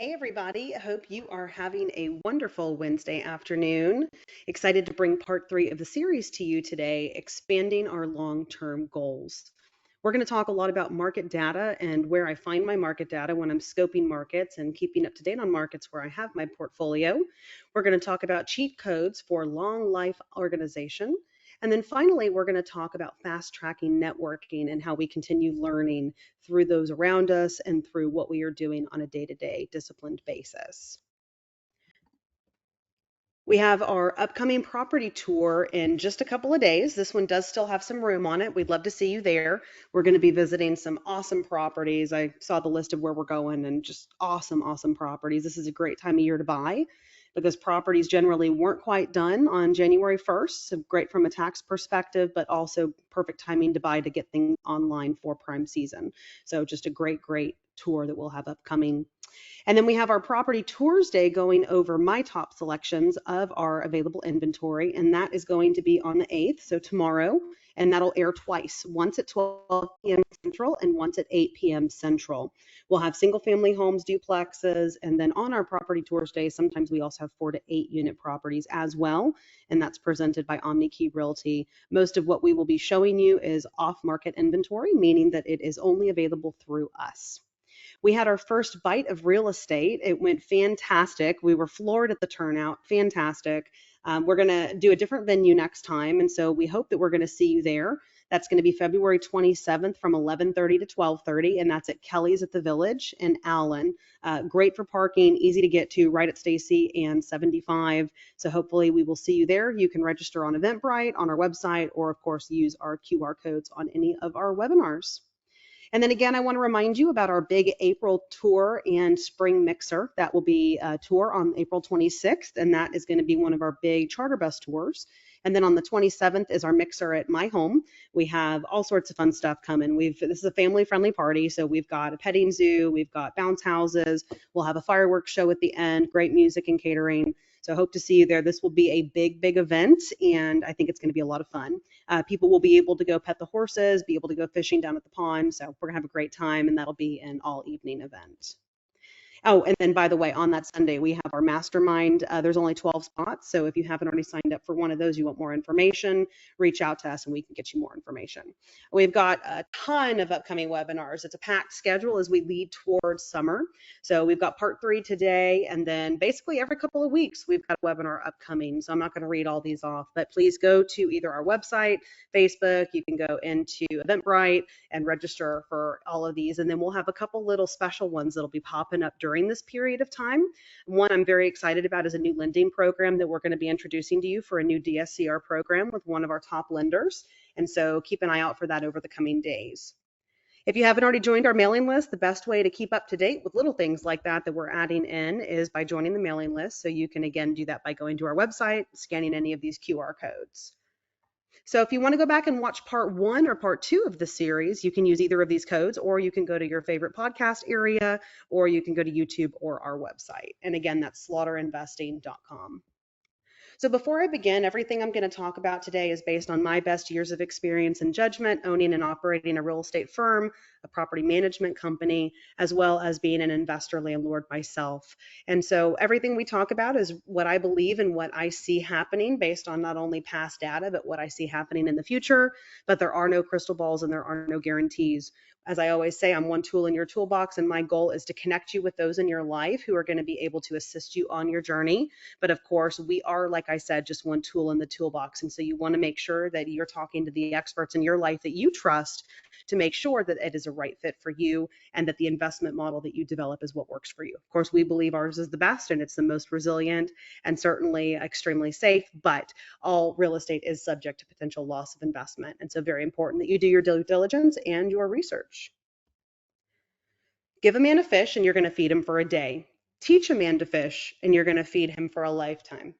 Hey, everybody. I hope you are having a wonderful Wednesday afternoon. Excited to bring part three of the series to you today, expanding our long term goals. We're going to talk a lot about market data and where I find my market data when I'm scoping markets and keeping up to date on markets where I have my portfolio. We're going to talk about cheat codes for long life organization. And then finally, we're going to talk about fast tracking networking and how we continue learning through those around us and through what we are doing on a day-to-day disciplined basis. We have our upcoming property tour in just a couple of days. This one does still have some room on it. We'd love to see you there. We're going to be visiting some awesome properties. I saw the list of where we're going and just awesome, awesome properties. This is a great time of year to buy because properties generally weren't quite done on January 1st. So great from a tax perspective, but also perfect timing to buy to get things online for prime season. So just a great, great tour that we'll have upcoming. And then we have our property tours day going over my top selections of our available inventory. And that is going to be on the 8th, so tomorrow. And that'll air twice, once at 12 p.m. Central and once at 8 p.m. Central. We'll have single family homes, duplexes, and then on our property tours day, sometimes we also have 4 to 8 unit properties as well. And that's presented by OmniKey Realty. Most of what we will be showing you is off market inventory, meaning that it is only available through us. We had our first bite of real estate. It went fantastic. We were floored at the turnout. Fantastic. We're going to do a different venue next time. And so we hope that we're going to see you there. That's going to be February 27th from 11:30 to 12:30. And that's at Kelly's at the Village in Allen. Great for parking, easy to get to, right at Stacy and 75. So hopefully we will see you there. You can register on Eventbrite, on our website, or of course use our QR codes on any of our webinars. And then again, I want to remind you about our big April tour and spring mixer. That will be a tour on April 26th, and that is going to be one of our big charter bus tours. And then on the 27th is our mixer at my home. We have all sorts of fun stuff coming. This is a family-friendly party, so we've got a petting zoo, we've got bounce houses, we'll have a fireworks show at the end, great music and catering. So I hope to see you there. This will be a big, big event, and I think it's going to be a lot of fun. People will be able to go pet the horses, be able to go fishing down at the pond. So we're going to have a great time, and that'll be an all evening event. Oh, and then by the way, on that Sunday, we have our mastermind. There's only 12 spots. So if you haven't already signed up for one of those, you want more information, reach out to us and we can get you more information. We've got a ton of upcoming webinars. It's a packed schedule as we lead towards summer. So we've got part three today, and then basically every couple of weeks, we've got a webinar upcoming. So I'm not going to read all these off, but please go to either our website, Facebook, you can go into Eventbrite and register for all of these. And then we'll have a couple little special ones that'll be popping up during this period of time. One I'm very excited about is a new lending program that we're going to be introducing to you for a new DSCR program with one of our top lenders. And so keep an eye out for that over the coming days. If you haven't already joined our mailing list, the best way to keep up to date with little things like that we're adding in is by joining the mailing list. So you can, again, do that by going to our website, scanning any of these QR codes. So if you want to go back and watch part one or part two of the series, you can use either of these codes, or you can go to your favorite podcast area, or you can go to YouTube or our website. And again, that's slaughterinvesting.com. So before I begin, everything I'm going to talk about today is based on my best years of experience and judgment owning and operating a real estate firm, a property management company, as well as being an investor landlord myself. And so everything we talk about is what I believe and what I see happening based on not only past data, but what I see happening in the future. But there are no crystal balls and there are no guarantees. As I always say, I'm one tool in your toolbox, and my goal is to connect you with those in your life who are going to be able to assist you on your journey. But of course, we are, like I said, just one tool in the toolbox. And so you want to make sure that you're talking to the experts in your life that you trust to make sure that it is a right fit for you and that the investment model that you develop is what works for you. Of course, we believe ours is the best and it's the most resilient and certainly extremely safe, but all real estate is subject to potential loss of investment. And so very important that you do your due diligence and your research. Give a man a fish and you're going to feed him for a day. Teach a man to fish and you're going to feed him for a lifetime.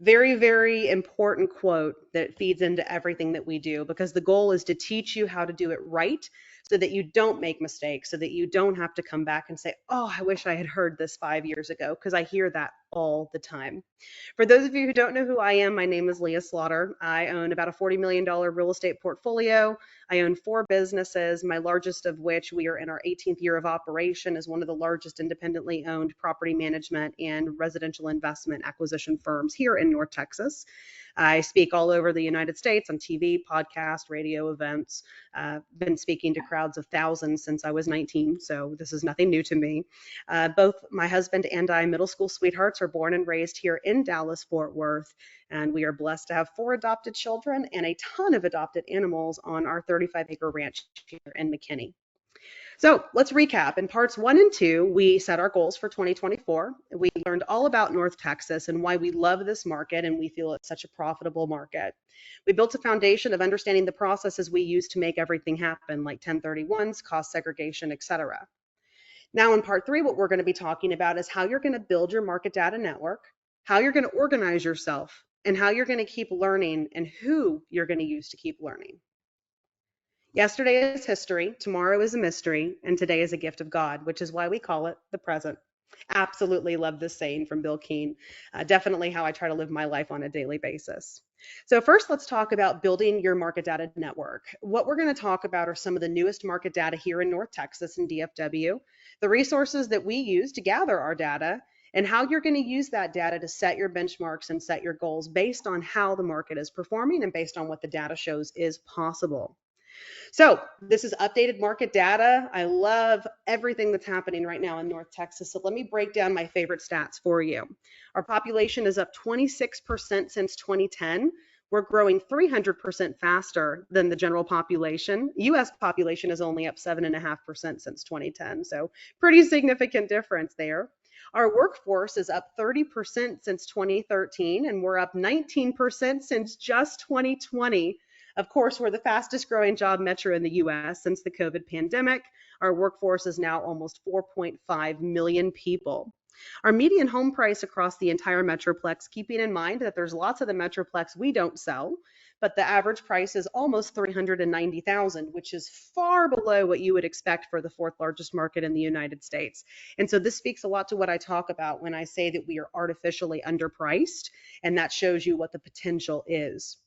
Very, very important quote that feeds into everything that we do, because the goal is to teach you how to do it right so that you don't make mistakes, so that you don't have to come back and say, oh, I wish I had heard this 5 years ago, because I hear that all the time. For those of you who don't know who I am, my name is Leah Slaughter. I own about a $40 million real estate portfolio. I own 4 businesses, my largest of which we are in our 18th year of operation as one of the largest independently owned property management and residential investment acquisition firms here in North Texas. I speak all over the United States on TV, podcast, radio events. Been speaking to crowds of thousands since I was 19, so this is nothing new to me. Both my husband and I, middle school sweethearts, are born and raised here in Dallas, Fort Worth, and we are blessed to have 4 adopted children and a ton of adopted animals on our 35-acre ranch here in McKinney. So let's recap. In parts 1 and 2, we set our goals for 2024. We learned all about North Texas and why we love this market and we feel it's such a profitable market. We built a foundation of understanding the processes we use to make everything happen, like 1031s, cost segregation, etc. Now in part 3, what we're going to be talking about is how you're going to build your market data network, how you're going to organize yourself, and how you're going to keep learning and who you're going to use to keep learning. Yesterday is history, tomorrow is a mystery, and today is a gift of God, which is why we call it the present. Absolutely love this saying from Bill Keene. Definitely how I try to live my life on a daily basis. So first, let's talk about building your market data network. What we're going to talk about are some of the newest market data here in North Texas and DFW, the resources that we use to gather our data, and how you're going to use that data to set your benchmarks and set your goals based on how the market is performing and based on what the data shows is possible. So this is updated market data. I love everything that's happening right now in North Texas. So let me break down my favorite stats for you. Our population is up 26% since 2010. We're growing 300% faster than the general population. US population is only up 7.5% since 2010. So pretty significant difference there. Our workforce is up 30% since 2013, and we're up 19% since just 2020. Of course, we're the fastest growing job metro in the US since the COVID pandemic. Our workforce is now almost 4.5 million people. Our median home price across the entire Metroplex, keeping in mind that there's lots of the Metroplex we don't sell, but the average price is almost $390,000, which is far below what you would expect for the 4th largest market in the United States. And so this speaks a lot to what I talk about when I say that we are artificially underpriced, and that shows you what the potential is.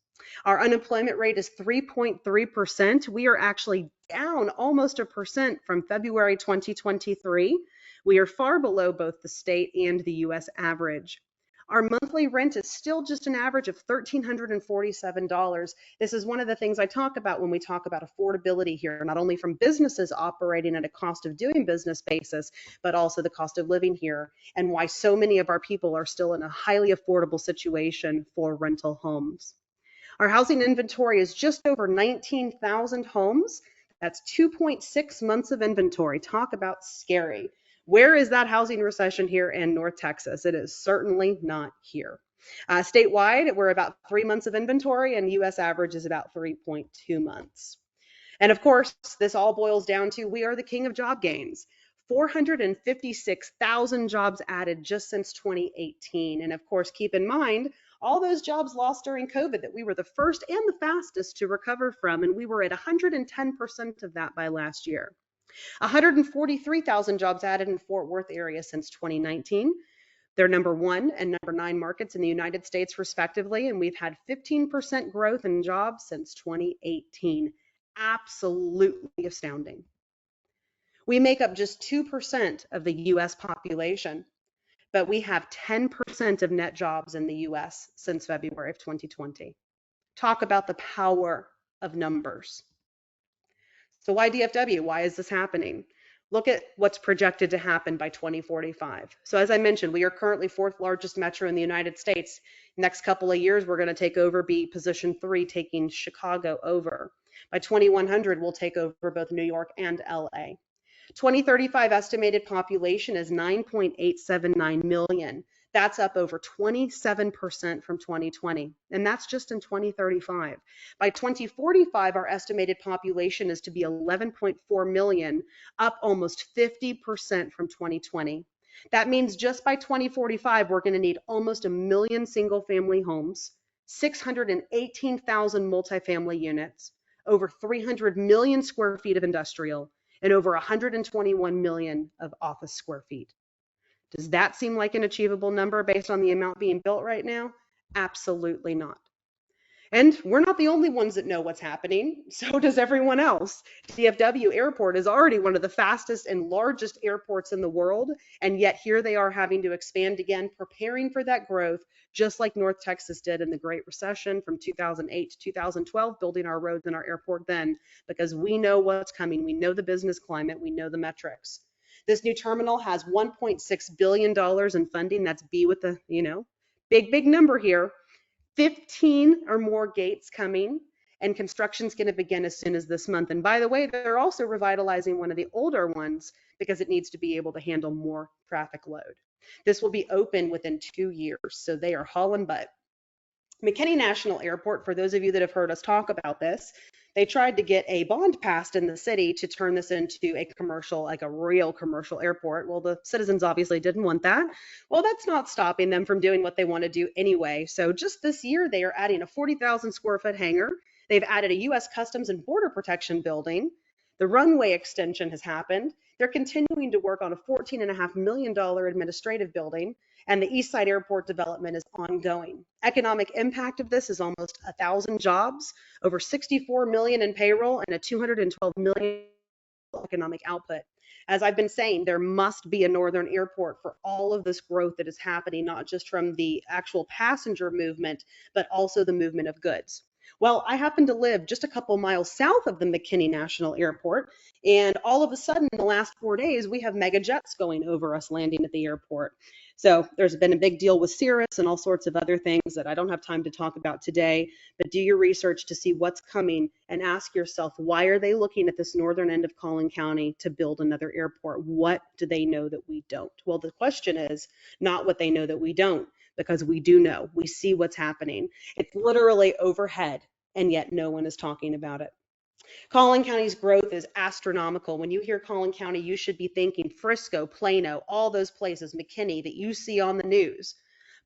Our unemployment rate is 3.3%. We are actually down almost 1% from February 2023. We are far below both the state and the US average. Our monthly rent is still just an average of $1,347. This is one of the things I talk about when we talk about affordability here, not only from businesses operating at a cost of doing business basis, but also the cost of living here, and why so many of our people are still in a highly affordable situation for rental homes. Our housing inventory is just over 19,000 homes. That's 2.6 months of inventory. Talk about scary. Where is that housing recession here in North Texas? It is certainly not here. Statewide, we're about 3 months of inventory, and US average is about 3.2 months. And of course, this all boils down to we are the king of job gains. 456,000 jobs added just since 2018. And of course, keep in mind, all those jobs lost during COVID that we were the first and the fastest to recover from, and we were at 110% of that by last year. 143,000 jobs added in Fort Worth area since 2019. They're number 1 and number 9 markets in the United States respectively, and we've had 15% growth in jobs since 2018. Absolutely astounding. We make up just 2% of the US population, but we have 10% of net jobs in the US since February of 2020. Talk about the power of numbers. So why DFW? Why is this happening? Look at what's projected to happen by 2045. So as I mentioned, we are currently 4th largest metro in the United States. Next couple of years, we're going to take over, be position 3, taking Chicago over. By 2100, we'll take over both New York and LA. 2035 estimated population is 9.879 million. That's up over 27% from 2020, and that's just in 2035. By 2045, our estimated population is to be 11.4 million, up almost 50% from 2020. That means just by 2045, we're going to need almost 1 million single-family homes, 618,000 multifamily units, over 300 million square feet of industrial, and over 121 million of office square feet. Does that seem like an achievable number based on the amount being built right now? Absolutely not. And we're not the only ones that know what's happening. So does everyone else. DFW Airport is already one of the fastest and largest airports in the world. And yet here they are having to expand again, preparing for that growth, just like North Texas did in the Great Recession from 2008 to 2012, building our roads and our airport then, because we know what's coming. We know the business climate. We know the metrics. This new terminal has $1.6 billion in funding. That's B with the, big number here. 15 or more gates coming, and construction's going to begin as soon as this month. And by the way, they're also revitalizing one of the older ones because it needs to be able to handle more traffic load. This will be open within 2 years, so they are hauling butt. McKinney National Airport, for those of you that have heard us talk about this, they tried to get a bond passed in the city to turn this into a commercial, like a real commercial airport. Well, the citizens obviously didn't want that. Well, that's not stopping them from doing what they want to do anyway. So just this year, they are adding a 40,000 square foot hangar. They've added a U.S. Customs and Border Protection building. The runway extension has happened. They're continuing to work on a $14.5 million administrative building, and the East Side Airport development is ongoing. Economic impact of this is almost 1,000 jobs, over 64 million in payroll, and a 212 million economic output. As I've been saying, there must be a northern airport for all of this growth that is happening, not just from the actual passenger movement, but also the movement of goods. Well, I happen to live just a couple miles south of the McKinney National Airport, and all of a sudden, in the last 4 days, we have mega jets going over us landing at the airport. So there's been a big deal with Cirrus and all sorts of other things that I don't have time to talk about today, but do your research to see what's coming and ask yourself, why are they looking at this northern end of Collin County to build another airport? What do they know that we don't? Well, the question is not what they know that we don't, because we do know. We see what's happening. It's literally overhead, and yet no one is talking about it. Collin County's growth is astronomical. When you hear Collin County, you should be thinking Frisco, Plano, all those places, McKinney that you see on the news.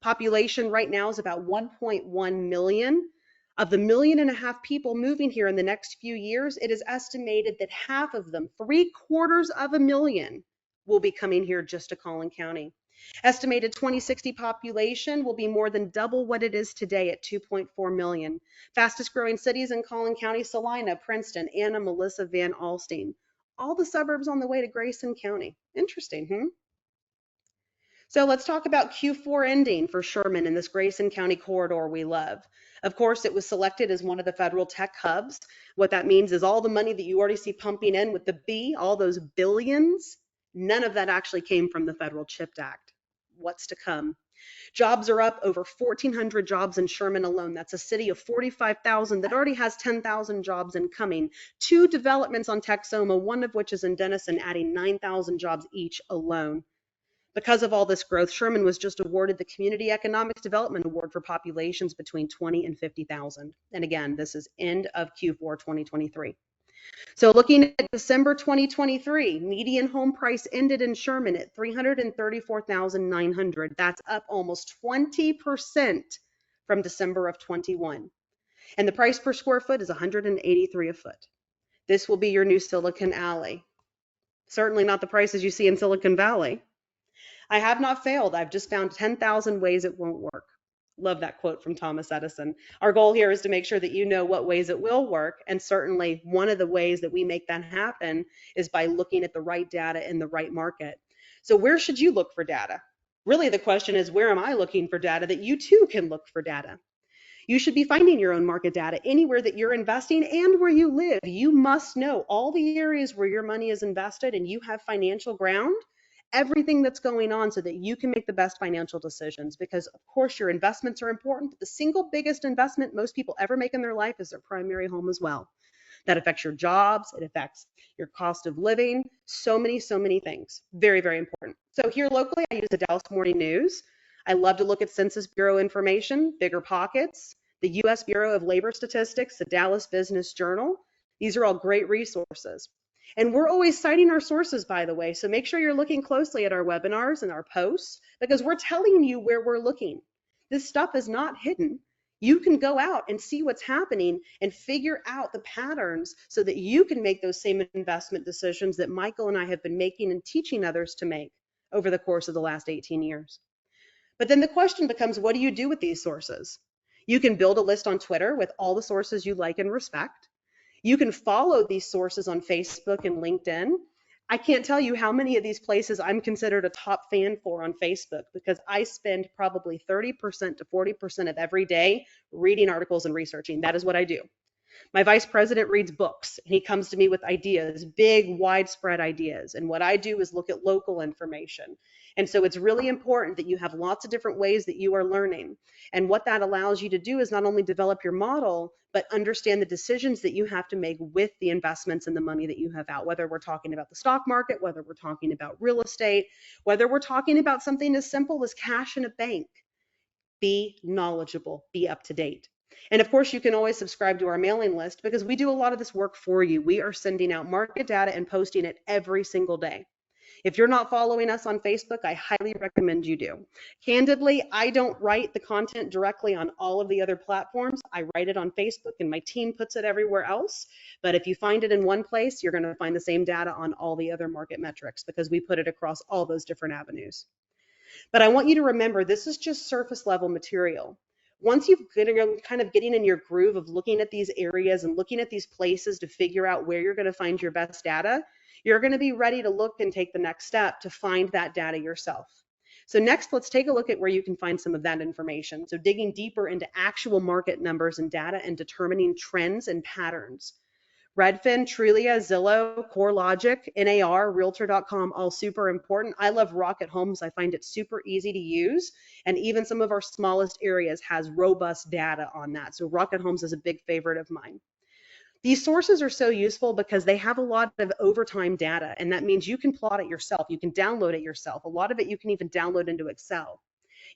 Population right now is about 1.1 million. Of the 1.5 million people moving here in the next few years, it is estimated that half of them, 750,000, will be coming here just to Collin County. Estimated 2060 population will be more than double what it is today at 2.4 million. Fastest growing cities in Collin County: Salina, Princeton, Anna, Melissa, Van Alstyne. All the suburbs on the way to Grayson County. Interesting, So let's talk about Q4 ending for Sherman in this Grayson County corridor we love. Of course, it was selected as one of the federal tech hubs. What that means is all the money that you already see pumping in with the B, all those billions, none of that actually came from the federal CHIPS Act. What's to come? Jobs are up over 1,400 jobs in Sherman alone. That's a city of 45,000 that already has 10,000 jobs incoming. 2 developments on Texoma, one of which is in Denison, adding 9,000 jobs each alone. Because of all this growth, Sherman was just awarded the Community Economics Development Award for populations between 20 and 50,000. And again, this is end of Q4 2023. So looking at December 2023, median home price ended in Sherman at $334,900. That's up almost 20% from December of 21. And the price per square foot is $183 a foot. This will be your new Silicon Alley. Certainly not the prices you see in Silicon Valley. I have not failed. I've just found 10,000 ways it won't work. Love that quote from Thomas Edison. Our goal here is to make sure that you know what ways it will work. And certainly one of the ways that we make that happen is by looking at the right data in the right market. So where should you look for data? Really, the question is, where am I looking for data that you too can look for data? You should be finding your own market data anywhere that you're investing and where you live. You must know all the areas where your money is invested and you have financial ground, everything that's going on, so that you can make the best financial decisions. Because of course your investments are important, but the single biggest investment most people ever make in their life is their primary home as well. That affects your jobs, it affects your cost of living, so many things. Very, very important. So here locally, I use the Dallas Morning News. I love to look at Census Bureau information, Bigger Pockets, the U.S. Bureau of Labor Statistics, the Dallas Business Journal. These are all great resources. And we're always citing our sources, by the way, so make sure you're looking closely at our webinars and our posts, because we're telling you where we're looking. This stuff is not hidden. You can go out and see what's happening and figure out the patterns so that you can make those same investment decisions that Michael and I have been making and teaching others to make. over the course of the last 18 years. But then the question becomes, what do you do with these sources? You can build a list on Twitter with all the sources you like and respect. You can follow these sources on Facebook and LinkedIn. I can't tell you how many of these places I'm considered a top fan for on Facebook because I spend probably 30% to 40% of every day reading articles and researching. That is what I do. My vice president reads books and he comes to me with ideas, big, widespread ideas. And what I do is look at local information. And so it's really important that you have lots of different ways that you are learning. And what that allows you to do is not only develop your model, but understand the decisions that you have to make with the investments and the money that you have out, whether we're talking about the stock market, whether we're talking about real estate, whether we're talking about something as simple as cash in a bank. Be knowledgeable, be up to date. And of course, you can always subscribe to our mailing list because we do a lot of this work for you. We are sending out market data and posting it every single day. If you're not following us on Facebook, I highly recommend you do. Candidly, I don't write the content directly on all of the other platforms. I write it on Facebook and my team puts it everywhere else. But if you find it in one place, you're going to find the same data on all the other market metrics because we put it across all those different avenues. But I want you to remember, this is just surface level material. Once you've kind of getting in your groove of looking at these areas and looking at these places to figure out where you're going to find your best data, you're going to be ready to look and take the next step to find that data yourself. So next, let's take a look at where you can find some of that information. So digging deeper into actual market numbers and data and determining trends and patterns. Redfin, Trulia, Zillow, CoreLogic, NAR, Realtor.com, all super important. I love Rocket Homes. I find it super easy to use. And even some of our smallest areas has robust data on that. So Rocket Homes is a big favorite of mine. These sources are so useful because they have a lot of overtime data, and that means you can plot it yourself. You can download it yourself. A lot of it you can even download into Excel.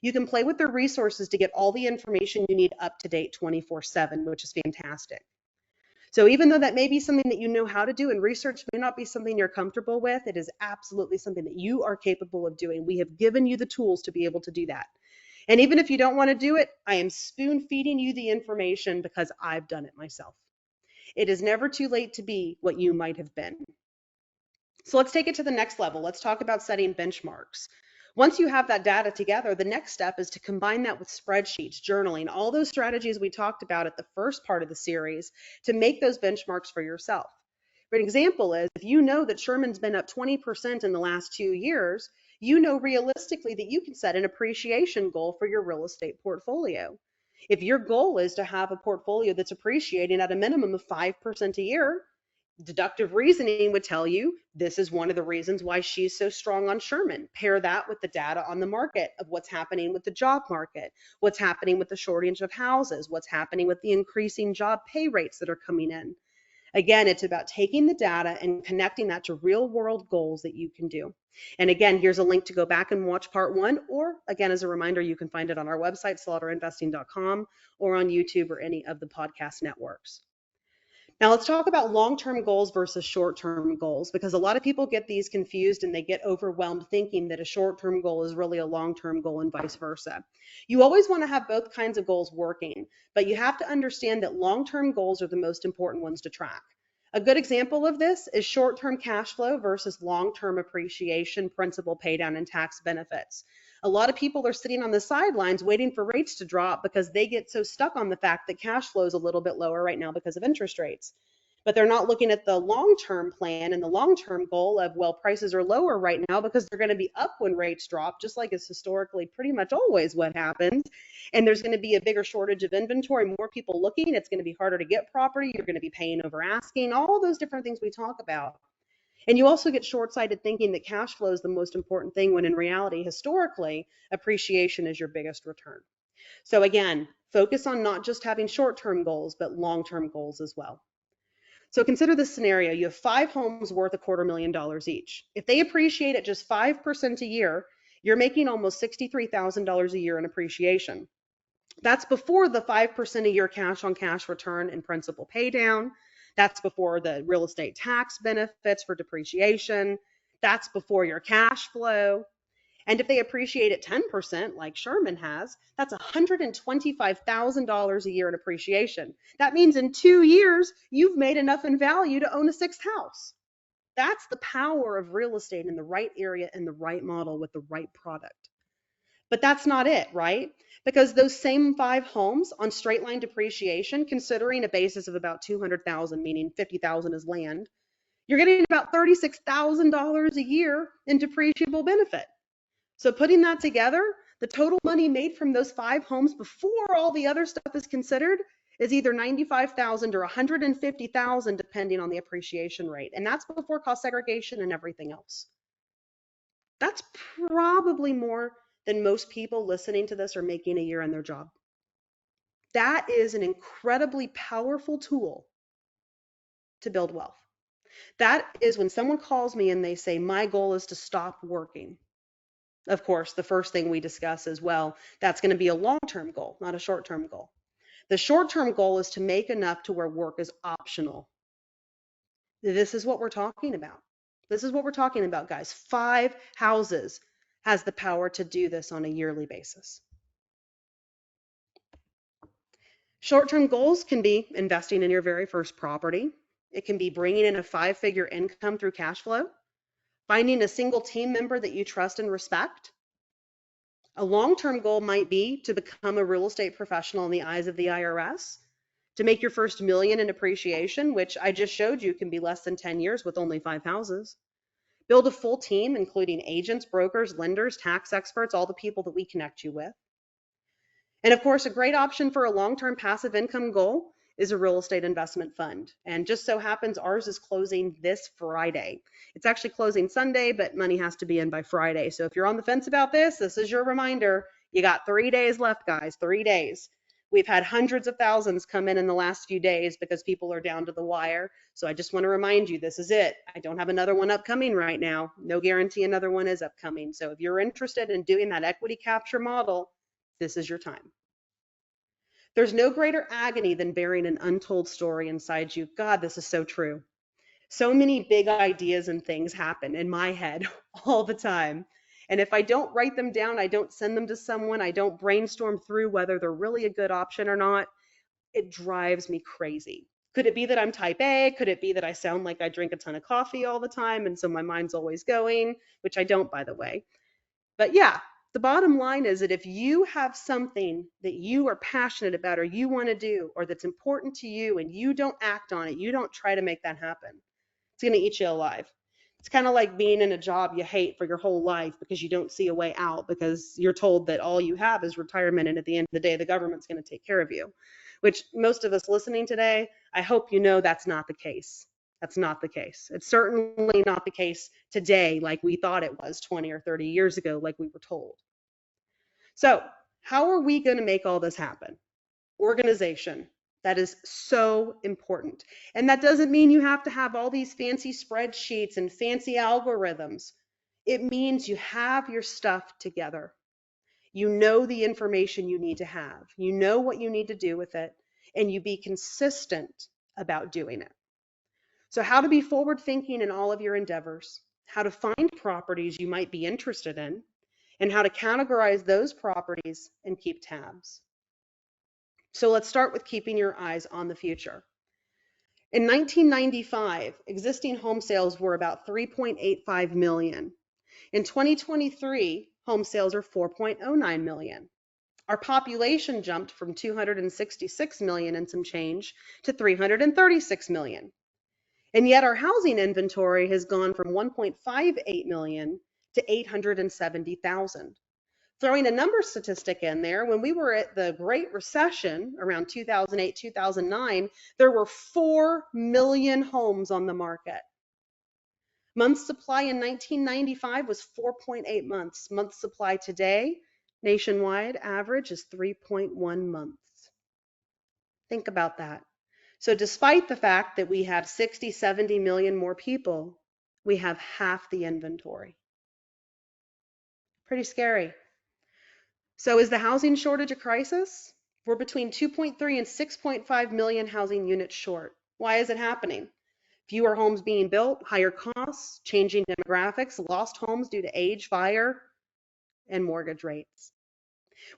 You can play with their resources to get all the information you need up to date 24/7, which is fantastic. So even though that may be something that you know how to do and research may not be something you're comfortable with, it is absolutely something that you are capable of doing. We have given you the tools to be able to do that. And even if you don't want to do it, I am spoon feeding you the information because I've done it myself. It is never too late to be what you might have been. So let's take it to the next level. Let's talk about setting benchmarks. Once you have that data together, the next step is to combine that with spreadsheets, journaling, all those strategies we talked about at the first part of the series to make those benchmarks for yourself. For an example is, if you know that Sherman's been up 20% in the last 2 years, you know realistically that you can set an appreciation goal for your real estate portfolio. If your goal is to have a portfolio that's appreciating at a minimum of 5% a year, deductive reasoning would tell you this is one of the reasons why she's so strong on Sherman. Pair that with the data on the market of what's happening with the job market, what's happening with the shortage of houses, what's happening with the increasing job pay rates that are coming in. Again, it's about taking the data and connecting that to real world goals that you can do. And again, here's a link to go back and watch part 1, or again, as a reminder, you can find it on our website, slaughterinvesting.com, or on YouTube or any of the podcast networks. Now let's talk about long-term goals versus short-term goals, because a lot of people get these confused and they get overwhelmed thinking that a short-term goal is really a long-term goal and vice versa. You always want to have both kinds of goals working, but you have to understand that long-term goals are the most important ones to track. A good example of this is short-term cash flow versus long-term appreciation, principal paydown, and tax benefits. A lot of people are sitting on the sidelines waiting for rates to drop because they get so stuck on the fact that cash flow is a little bit lower right now because of interest rates. But they're not looking at the long-term plan and the long-term goal of, well, prices are lower right now because they're going to be up when rates drop, just like it's historically pretty much always what happens. And there's going to be a bigger shortage of inventory, more people looking. It's going to be harder to get property. You're going to be paying over asking, all those different things we talk about. And you also get short-sighted thinking that cash flow is the most important thing when in reality, historically, appreciation is your biggest return. So again, focus on not just having short-term goals, but long-term goals as well. So consider this scenario. You have 5 homes worth $250,000 each. If they appreciate at just 5% a year, you're making almost $63,000 a year in appreciation. That's before the 5% a year cash on cash return and principal pay down. That's before the real estate tax benefits for depreciation. That's before your cash flow. And if they appreciate at 10%, like Sherman has, that's $125,000 a year in appreciation. That means in 2 years, you've made enough in value to own a 6th house. That's the power of real estate in the right area and the right model with the right product. But that's not it, right? Because those same 5 homes on straight line depreciation, considering a basis of about 200,000, meaning 50,000 is land, you're getting about $36,000 a year in depreciable benefit. So putting that together, the total money made from those 5 homes before all the other stuff is considered is either 95,000 or 150,000 depending on the appreciation rate. And that's before cost segregation and everything else. That's probably more than most people listening to this are making a year in their job. That is an incredibly powerful tool to build wealth. That is when someone calls me and they say, my goal is to stop working. Of course, the first thing we discuss is, well, that's going to be a long-term goal, not a short-term goal. The short-term goal is to make enough to where work is optional. This is what we're talking about. This is what we're talking about, guys. 5 houses has the power to do this on a yearly basis. Short-term goals can be investing in your very first property. It can be bringing in a 5-figure income through cash flow, finding a single team member that you trust and respect. A long-term goal might be to become a real estate professional in the eyes of the IRS, to make your first million in appreciation, which I just showed you can be less than 10 years with only 5 houses. Build a full team, including agents, brokers, lenders, tax experts, all the people that we connect you with. And of course, a great option for a long-term passive income goal is a real estate investment fund. And just so happens ours is closing this Friday. It's actually closing Sunday, but money has to be in by Friday. So if you're on the fence about this, this is your reminder. You got 3 days left, guys, 3 days. We've had hundreds of thousands come in the last few days because people are down to the wire. So I just want to remind you, this is it. I don't have another one upcoming right now. No guarantee another one is upcoming. So if you're interested in doing that equity capture model, this is your time. There's no greater agony than bearing an untold story inside you. God, this is so true. So many big ideas and things happen in my head all the time. And if I don't write them down, I don't send them to someone, I don't brainstorm through whether they're really a good option or not, it drives me crazy. Could it be that I'm type A? Could it be that I sound like I drink a ton of coffee all the time and so my mind's always going, which I don't, by the way. But yeah, the bottom line is that if you have something that you are passionate about or you want to do or that's important to you and you don't act on it, you don't try to make that happen, it's going to eat you alive. It's kind of like being in a job you hate for your whole life because you don't see a way out because you're told that all you have is retirement and at the end of the day, the government's going to take care of you, which most of us listening today, I hope you know that's not the case. That's not the case. It's certainly not the case today like we thought it was 20 or 30 years ago, like we were told. So how are we going to make all this happen? Organization. That is so important. And that doesn't mean you have to have all these fancy spreadsheets and fancy algorithms. It means you have your stuff together. You know the information you need to have. You know what you need to do with it, and you be consistent about doing it. So how to be forward thinking in all of your endeavors, how to find properties you might be interested in, and how to categorize those properties and keep tabs. So let's start with keeping your eyes on the future. In 1995, existing home sales were about 3.85 million. In 2023, home sales are 4.09 million. Our population jumped from 266 million and some change to 336 million. And yet our housing inventory has gone from 1.58 million to 870,000. Throwing a number statistic in there, when we were at the Great Recession around 2008, 2009, there were 4 million homes on the market. Month supply in 1995 was 4.8 months. Month supply today, nationwide average is 3.1 months. Think about that. So despite the fact that we have 60, 70 million more people, we have half the inventory. Pretty scary. So is the housing shortage a crisis? We're between 2.3 and 6.5 million housing units short. Why is it happening? Fewer homes being built, higher costs, changing demographics, lost homes due to age, fire, and mortgage rates.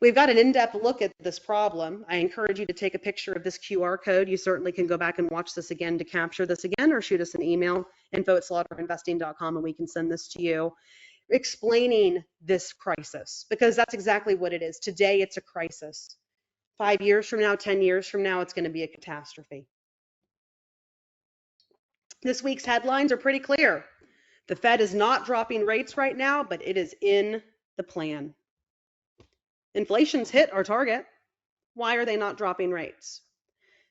We've got an in-depth look at this problem. I encourage you to take a picture of this QR code. You certainly can go back and watch this again to capture this again, or shoot us an email, info@slaughterinvesting.com, and we can send this to you, explaining this crisis, because that's exactly what it is. Today, it's a crisis. 5 years from now, 10 years from now, it's going to be a catastrophe. This week's headlines are pretty clear. The Fed is not dropping rates right now, but it is in the plan. Inflation's hit our target. Why are they not dropping rates?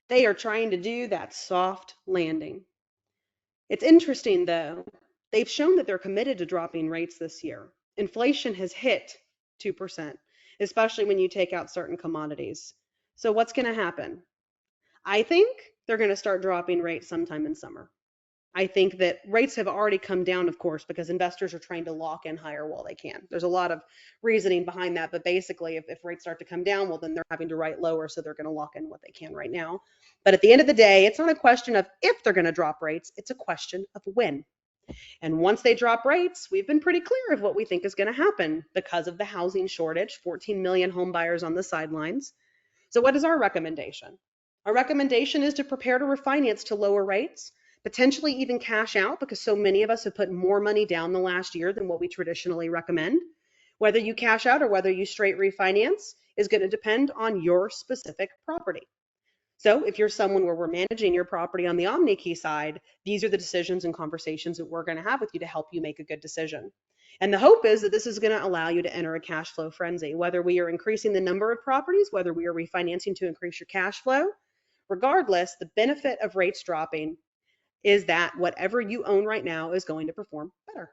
They are trying to do that soft landing. It's interesting, though. They've shown that they're committed to dropping rates this year. Inflation has hit 2%, especially when you take out certain commodities. So what's going to happen? I think they're going to start dropping rates sometime in summer. I think that rates have already come down, of course, because investors are trying to lock in higher while they can. There's a lot of reasoning behind that, but basically, if rates start to come down, well, then they're having to write lower, so they're going to lock in what they can right now. But at the end of the day, it's not a question of if they're going to drop rates, it's a question of when. And once they drop rates, we've been pretty clear of what we think is going to happen because of the housing shortage, 14 million home buyers on the sidelines. So what is our recommendation? Our recommendation is to prepare to refinance to lower rates, potentially even cash out, because so many of us have put more money down the last year than what we traditionally recommend. Whether you cash out or whether you straight refinance is going to depend on your specific property. So if you're someone where we're managing your property on the OmniKey side, these are the decisions and conversations that we're going to have with you to help you make a good decision. And the hope is that this is going to allow you to enter a cash flow frenzy, whether we are increasing the number of properties, whether we are refinancing to increase your cash flow. Regardless, the benefit of rates dropping is that whatever you own right now is going to perform better.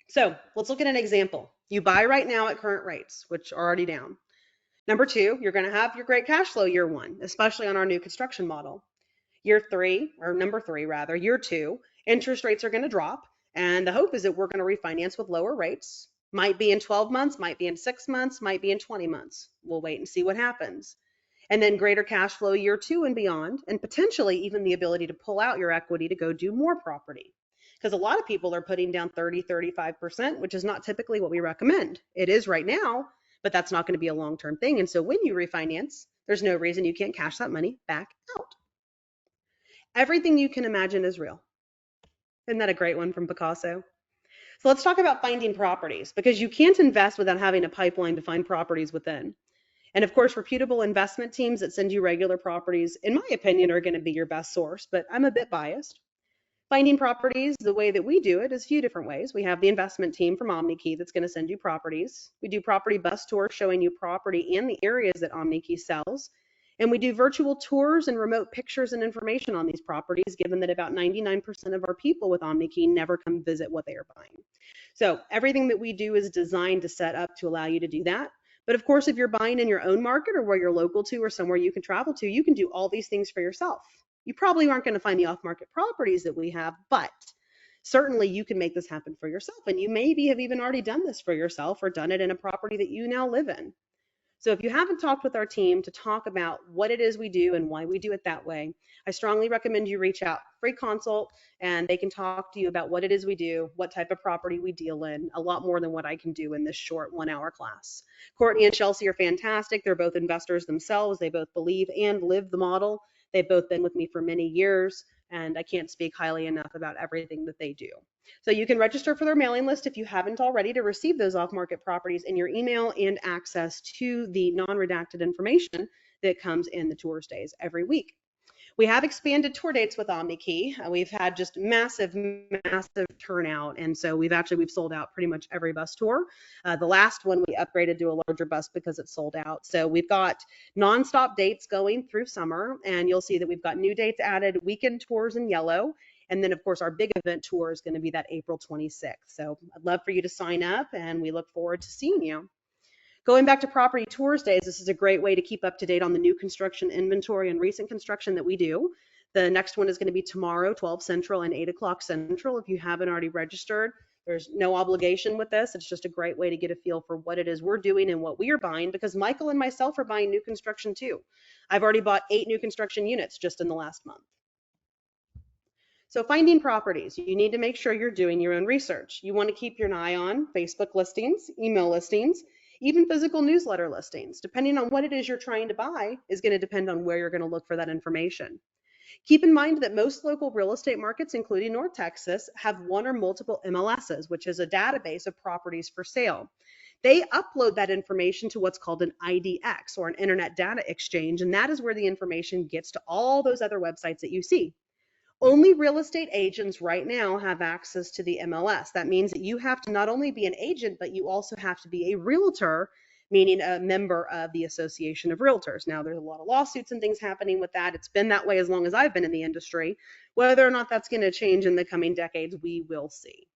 So let's look at an example. You buy right now at current rates, which are already down. Number two, you're going to have your great cash flow year one, especially on our new construction model. Year three, or number three rather, year two, interest rates are going to drop. And the hope is that we're going to refinance with lower rates. Might be in 12 months, might be in 6 months, might be in 20 months. We'll wait and see what happens. And then greater cash flow year two and beyond, and potentially even the ability to pull out your equity to go do more property. Because a lot of people are putting down 30, 35%, which is not typically what we recommend. It is right now, but that's not going to be a long-term thing. And so when you refinance, there's no reason you can't cash that money back out. Everything you can imagine is real. Isn't that a great one from Picasso? So let's talk about finding properties, because you can't invest without having a pipeline to find properties within. And of course, reputable investment teams that send you regular properties, in my opinion, are going to be your best source, but I'm a bit biased. Finding properties, the way that we do it is a few different ways. We have the investment team from OmniKey that's going to send you properties. We do property bus tours showing you property and the areas that OmniKey sells. And we do virtual tours and remote pictures and information on these properties, given that about 99% of our people with OmniKey never come visit what they are buying. So everything that we do is designed to set up to allow you to do that. But of course, if you're buying in your own market or where you're local to or somewhere you can travel to, you can do all these things for yourself. You probably aren't going to find the off-market properties that we have, but certainly you can make this happen for yourself. And you maybe have even already done this for yourself or done it in a property that you now live in. So if you haven't talked with our team to talk about what it is we do and why we do it that way, I strongly recommend you reach out, free consult, and they can talk to you about what it is we do, what type of property we deal in, a lot more than what I can do in this short 1 hour class. Courtney and Chelsea are fantastic. They're both investors themselves. They both believe and live the model. They've both been with me for many years, and I can't speak highly enough about everything that they do. So you can register for their mailing list if you haven't already to receive those off-market properties in your email and access to the non-redacted information that comes in the tour stays every week. We have expanded tour dates with OmniKey. We've had just massive turnout, and so we've sold out pretty much every bus tour. The last one we upgraded to a larger bus because it sold out. So we've got nonstop dates going through summer, and you'll see that we've got new dates added, weekend tours in yellow, and then of course our big event tour is going to be that April 26th. So I'd love for you to sign up, and we look forward to seeing you. Going back to property tours days, this is a great way to keep up to date on the new construction inventory and recent construction that we do. The next one is going to be tomorrow, 12 Central and 8 o'clock Central. If you haven't already registered, there's no obligation with this. It's just a great way to get a feel for what it is we're doing and what we are buying, because Michael and myself are buying new construction too. I've already bought 8 new construction units just in the last month. So finding properties, you need to make sure you're doing your own research. You want to keep your eye on Facebook listings, email listings, Even physical newsletter listings, depending on what it is you're trying to buy, is going to depend on where you're going to look for that information. Keep in mind that most local real estate markets, including North Texas, have one or multiple MLSs, which is a database of properties for sale. They upload that information to what's called an IDX, or an Internet Data Exchange, and that is where the information gets to all those other websites that you see. Only real estate agents right now have access to the MLS. That means that you have to not only be an agent, but you also have to be a realtor, meaning a member of the Association of Realtors. Now, there's a lot of lawsuits and things happening with that. It's been that way as long as I've been in the industry. Whether or not that's going to change in the coming decades, we will see.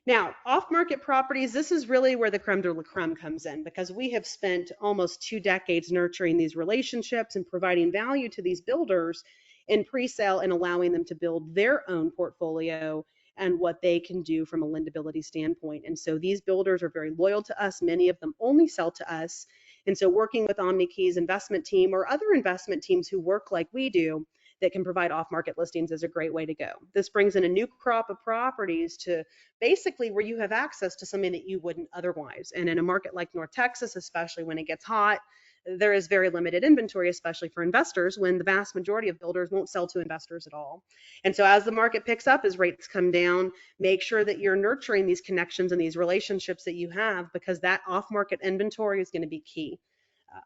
Now, off-market properties, this is really where the creme de la creme comes in, because we have spent almost 2 decades nurturing these relationships and providing value to these builders in pre-sale and allowing them to build their own portfolio and what they can do from a lendability standpoint. And so these builders are very loyal to us. Many of them only sell to us. And so working with OmniKey's investment team or other investment teams who work like we do that can provide off-market listings is a great way to go. This brings in a new crop of properties to basically where you have access to something that you wouldn't otherwise. And in a market like North Texas, especially when it gets hot, there is very limited inventory, especially for investors, when the vast majority of builders won't sell to investors at all. And so as the market picks up, as rates come down, make sure that you're nurturing these connections and these relationships that you have, because that off-market inventory is going to be key.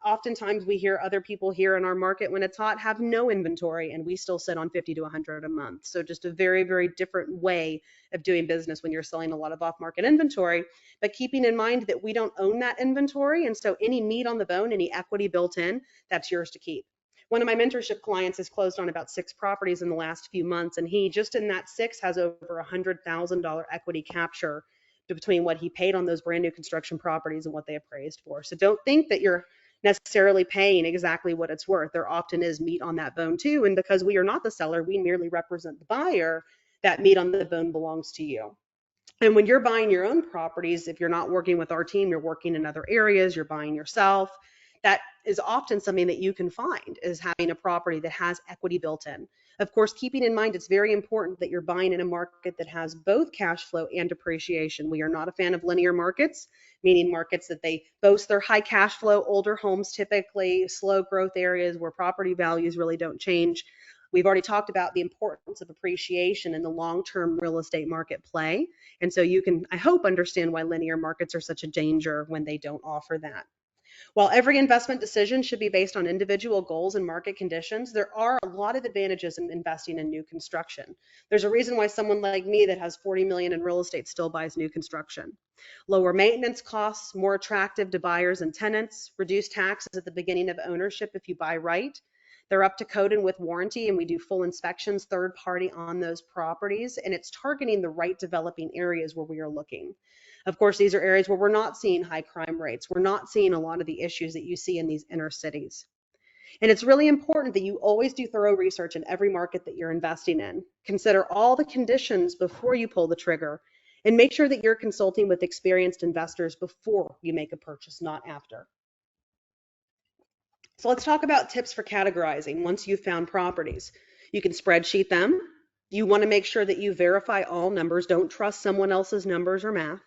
Oftentimes we hear other people here in our market when it's hot have no inventory, and we still sit on 50 to 100 a month. So just a very, very different way of doing business when you're selling a lot of off-market inventory, but keeping in mind that we don't own that inventory. And so any meat on the bone, any equity built in, that's yours to keep. One of my mentorship clients has closed on about 6 properties in the last few months, and he just in that 6 has over $100,000 equity capture between what he paid on those brand new construction properties and what they appraised for. So don't think that you're necessarily paying exactly what it's worth. There often is meat on that bone too. And because we are not the seller, we merely represent the buyer, that meat on the bone belongs to you. And when you're buying your own properties, if you're not working with our team, you're working in other areas, you're buying yourself, that is often something that you can find, is having a property that has equity built in. Of course, keeping in mind, it's very important that you're buying in a market that has both cash flow and depreciation. We are not a fan of linear markets, meaning markets that they boast their high cash flow, older homes, typically slow growth areas where property values really don't change. We've already talked about the importance of appreciation in the long-term real estate market play. And so you can, I hope, understand why linear markets are such a danger when they don't offer that. While every investment decision should be based on individual goals and market conditions, there are a lot of advantages in investing in new construction. There's a reason why someone like me that has 40 million in real estate still buys new construction. Lower maintenance costs, more attractive to buyers and tenants, reduced taxes at the beginning of ownership if you buy right. They're up to code and with warranty, and we do full inspections, third party on those properties, and it's targeting the right developing areas where we are looking. Of course, these are areas where we're not seeing high crime rates. We're not seeing a lot of the issues that you see in these inner cities. And it's really important that you always do thorough research in every market that you're investing in. Consider all the conditions before you pull the trigger, and make sure that you're consulting with experienced investors before you make a purchase, not after. So let's talk about tips for categorizing once you've found properties. You can spreadsheet them. You want to make sure that you verify all numbers. Don't trust someone else's numbers or math.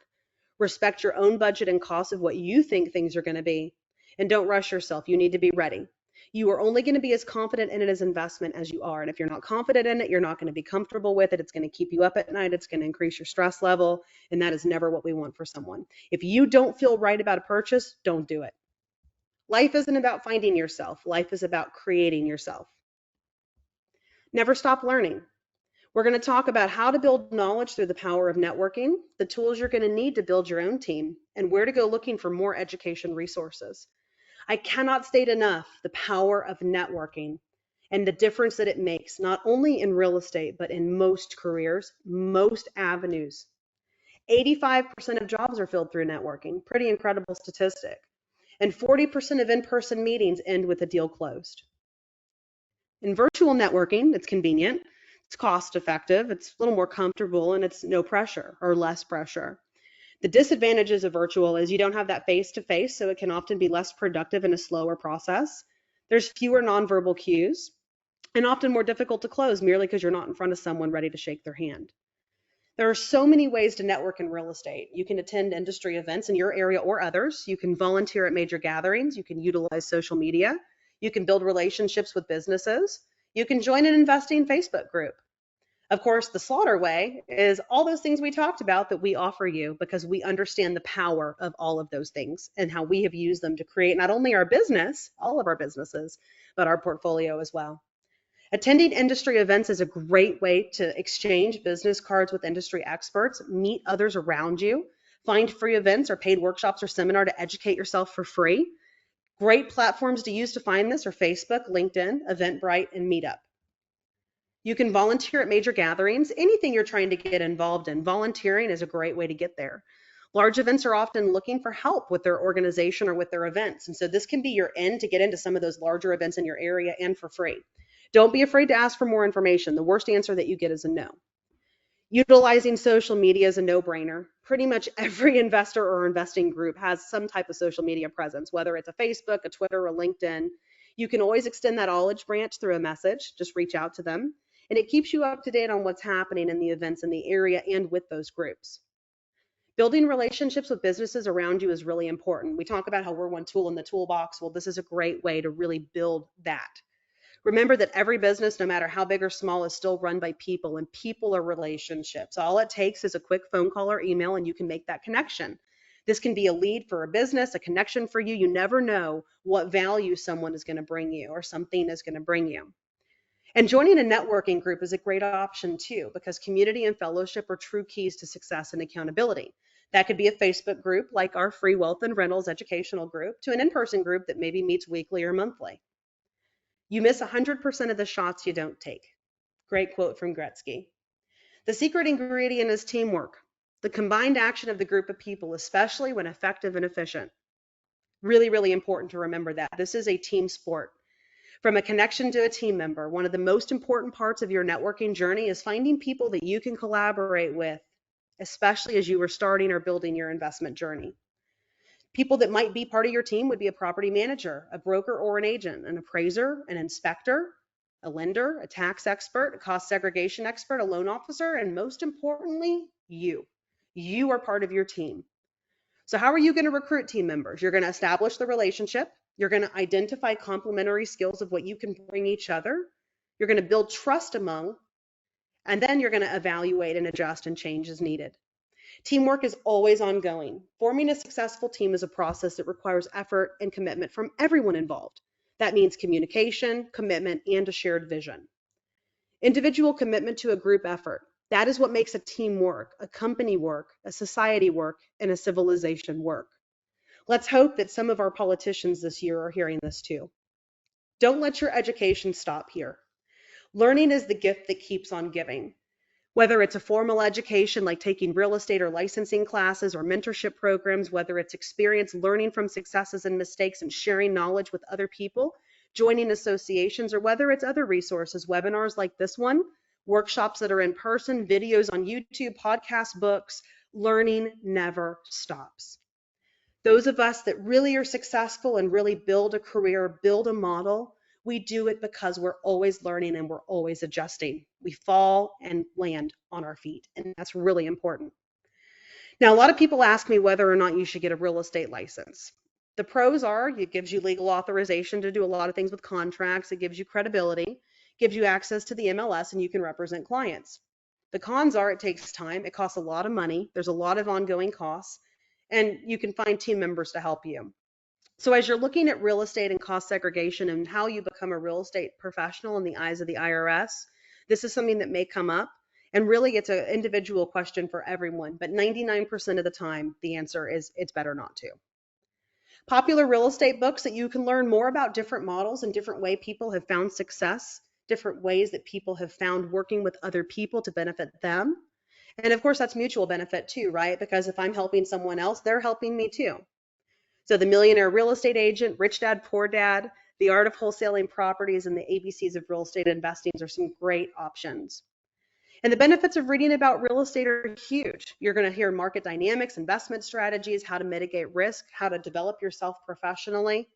Respect your own budget and cost of what you think things are going to be. And don't rush yourself. You need to be ready. You are only going to be as confident in it as investment as you are. And if you're not confident in it, you're not going to be comfortable with it. It's going to keep you up at night. It's going to increase your stress level. And that is never what we want for someone. If you don't feel right about a purchase, don't do it. Life isn't about finding yourself. Life is about creating yourself. Never stop learning. We're going to talk about how to build knowledge through the power of networking, the tools you're going to need to build your own team, and where to go looking for more education resources. I cannot state enough the power of networking and the difference that it makes, not only in real estate, but in most careers, most avenues. 85% of jobs are filled through networking. Pretty incredible statistic. And 40% of in-person meetings end with a deal closed. In virtual networking, it's convenient, it's cost effective, it's a little more comfortable, and it's no pressure or less pressure. The disadvantages of virtual is you don't have that face-to-face, so it can often be less productive and a slower process. There's fewer nonverbal cues, and often more difficult to close merely because you're not in front of someone ready to shake their hand. There are so many ways to network in real estate. You can attend industry events in your area or others. You can volunteer at major gatherings. You can utilize social media. You can build relationships with businesses. You can join an investing Facebook group. Of course, the slaughter way is all those things we talked about that we offer you because we understand the power of all of those things and how we have used them to create not only our business, all of our businesses, but our portfolio as well. Attending industry events is a great way to exchange business cards with industry experts, meet others around you, find free events or paid workshops or seminar to educate yourself for free. Great platforms to use to find this are Facebook, LinkedIn, Eventbrite, and Meetup. You can volunteer at major gatherings. Anything you're trying to get involved in, volunteering is a great way to get there. Large events are often looking for help with their organization or with their events. And so this can be your end to get into some of those larger events in your area and for free. Don't be afraid to ask for more information. The worst answer that you get is a no. Utilizing social media is a no-brainer. Pretty much every investor or investing group has some type of social media presence, whether it's a Facebook, a Twitter, or LinkedIn. You can always extend that olive branch through a message. Just reach out to them. And it keeps you up to date on what's happening in the events in the area and with those groups. Building relationships with businesses around you is really important. We talk about how we're one tool in the toolbox. Well, this is a great way to really build that. Remember that every business, no matter how big or small, is still run by people, and people are relationships. All it takes is a quick phone call or email, and you can make that connection. This can be a lead for a business, a connection for you. You never know what value someone is going to bring you or something is going to bring you. And joining a networking group is a great option too, because community and fellowship are true keys to success and accountability. That could be a Facebook group like our free wealth and rentals educational group to an in-person group that maybe meets weekly or monthly. You miss 100% of the shots you don't take. Great quote from Gretzky. The secret ingredient is teamwork, the combined action of the group of people, especially when effective and efficient. Really, really important to remember that. This is a team sport. From a connection to a team member, one of the most important parts of your networking journey is finding people that you can collaborate with, especially as you are starting or building your investment journey. People that might be part of your team would be a property manager, a broker or an agent, an appraiser, an inspector, a lender, a tax expert, a cost segregation expert, a loan officer, and most importantly, you. You are part of your team. So how are you going to recruit team members? You're going to establish the relationship. You're going to identify complementary skills of what you can bring each other. You're going to build trust among, and then you're going to evaluate and adjust and change as needed. Teamwork is always ongoing. Forming a successful team is a process that requires effort and commitment from everyone involved. That means communication, commitment, and a shared vision. Individual commitment to a group effort. That is what makes a team work, a company work, a society work, and a civilization work. Let's hope that some of our politicians this year are hearing this too. Don't let your education stop here. Learning is the gift that keeps on giving. Whether it's a formal education like taking real estate or licensing classes or mentorship programs, whether it's experience learning from successes and mistakes and sharing knowledge with other people, joining associations, or whether it's other resources, webinars like this one, workshops that are in person, videos on YouTube, podcasts, books, learning never stops. Those of us that really are successful and really build a career, build a model, we do it because we're always learning and we're always adjusting. We fall and land on our feet, and that's really important. Now, a lot of people ask me whether or not you should get a real estate license. The pros are it gives you legal authorization to do a lot of things with contracts. It gives you credibility, gives you access to the MLS, and you can represent clients. The cons are it takes time. It costs a lot of money. There's a lot of ongoing costs, and you can find team members to help you. So as you're looking at real estate and cost segregation and how you become a real estate professional in the eyes of the IRS, this is something that may come up. And really, it's an individual question for everyone. But 99% of the time, the answer is it's better not to. Popular real estate books that you can learn more about different models and different ways people have found success, different ways that people have found working with other people to benefit them. And of course, that's mutual benefit too, right? Because if I'm helping someone else, they're helping me too. So The Millionaire Real Estate Agent, Rich Dad, Poor Dad, The Art of Wholesaling Properties, and the ABCs of Real Estate Investing are some great options. And the benefits of reading about real estate are huge. You're going to hear market dynamics, investment strategies, how to mitigate risk, how to develop yourself professionally.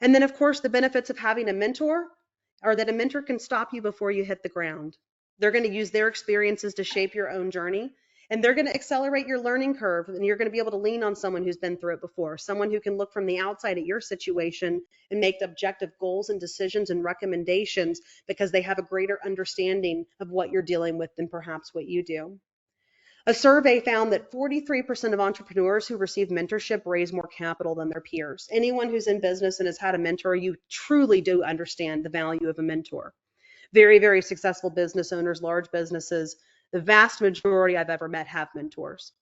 And then, of course, the benefits of having a mentor are that a mentor can stop you before you hit the ground. They're going to use their experiences to shape your own journey. And they're going to accelerate your learning curve. And you're going to be able to lean on someone who's been through it before, someone who can look from the outside at your situation and make objective goals and decisions and recommendations because they have a greater understanding of what you're dealing with than perhaps what you do. A survey found that 43% of entrepreneurs who receive mentorship raise more capital than their peers. Anyone who's in business and has had a mentor, you truly do understand the value of a mentor. Very, very successful business owners, large businesses, the vast majority I've ever met have mentors.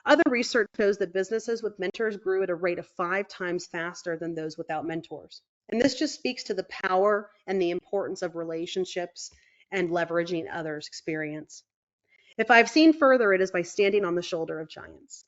Other research shows that businesses with mentors grew at a rate of 5 times faster than those without mentors. And this just speaks to the power and the importance of relationships and leveraging others' experience. If I've seen further, it is by standing on the shoulder of giants.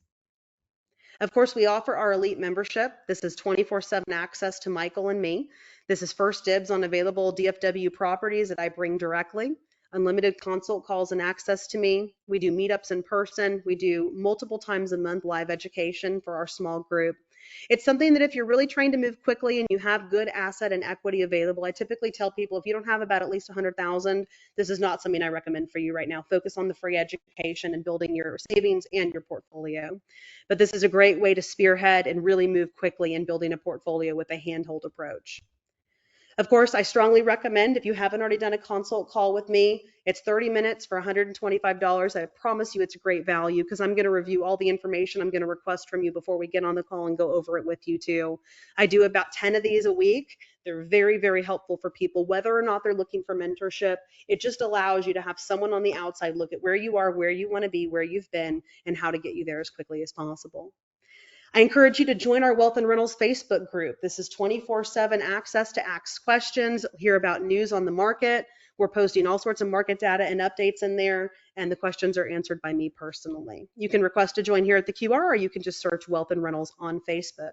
Of course, we offer our elite membership. This is 24/7 access to Michael and me. This is first dibs on available DFW properties that I bring directly. Unlimited consult calls and access to me. We do meetups in person. We do multiple times a month live education for our small group. It's something that if you're really trying to move quickly and you have good asset and equity available, I typically tell people if you don't have about at least 100,000, this is not something I recommend for you right now. Focus on the free education and building your savings and your portfolio. But this is a great way to spearhead and really move quickly in building a portfolio with a handhold approach. Of course, I strongly recommend if you haven't already done a consult call with me, it's 30 minutes for $125. I promise you it's a great value because I'm going to review all the information I'm going to request from you before we get on the call and go over it with you too. I do about 10 of these a week. They're very, very helpful for people, whether or not they're looking for mentorship. It just allows you to have someone on the outside look at where you are, where you want to be, where you've been, and how to get you there as quickly as possible. I encourage you to join our Wealth and Rentals Facebook group. This is 24/7 access to ask questions, hear about news on the market. We're posting all sorts of market data and updates in there, and the questions are answered by me personally. You can request to join here at the QR, or you can just search Wealth and Rentals on Facebook.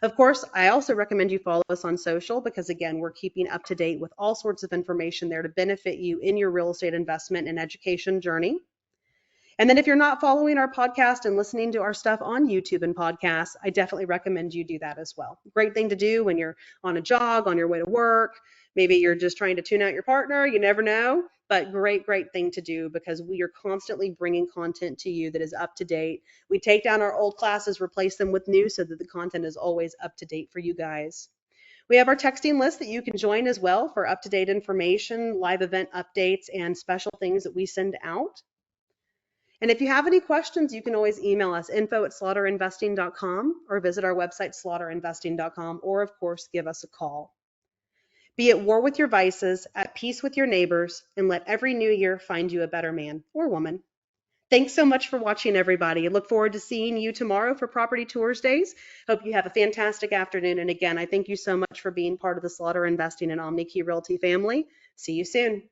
Of course, I also recommend you follow us on social because, again, we're keeping up to date with all sorts of information there to benefit you in your real estate investment and education journey. And then if you're not following our podcast and listening to our stuff on YouTube and podcasts, I definitely recommend you do that as well. Great thing to do when you're on a jog, on your way to work. Maybe you're just trying to tune out your partner. You never know. But great, great thing to do because we are constantly bringing content to you that is up to date. We take down our old classes, replace them with new so that the content is always up to date for you guys. We have our texting list that you can join as well for up-to-date information, live event updates, and special things that we send out. And if you have any questions, you can always email us info@slaughterinvesting.com or visit our website slaughterinvesting.com, or of course give us a call. Be at war with your vices, at peace with your neighbors, and let every new year find you a better man or woman. Thanks so much for watching, everybody. I look forward to seeing you tomorrow for Property Tours Days. Hope you have a fantastic afternoon. And again, I thank you so much for being part of the Slaughter Investing and OmniKey Realty family. See you soon.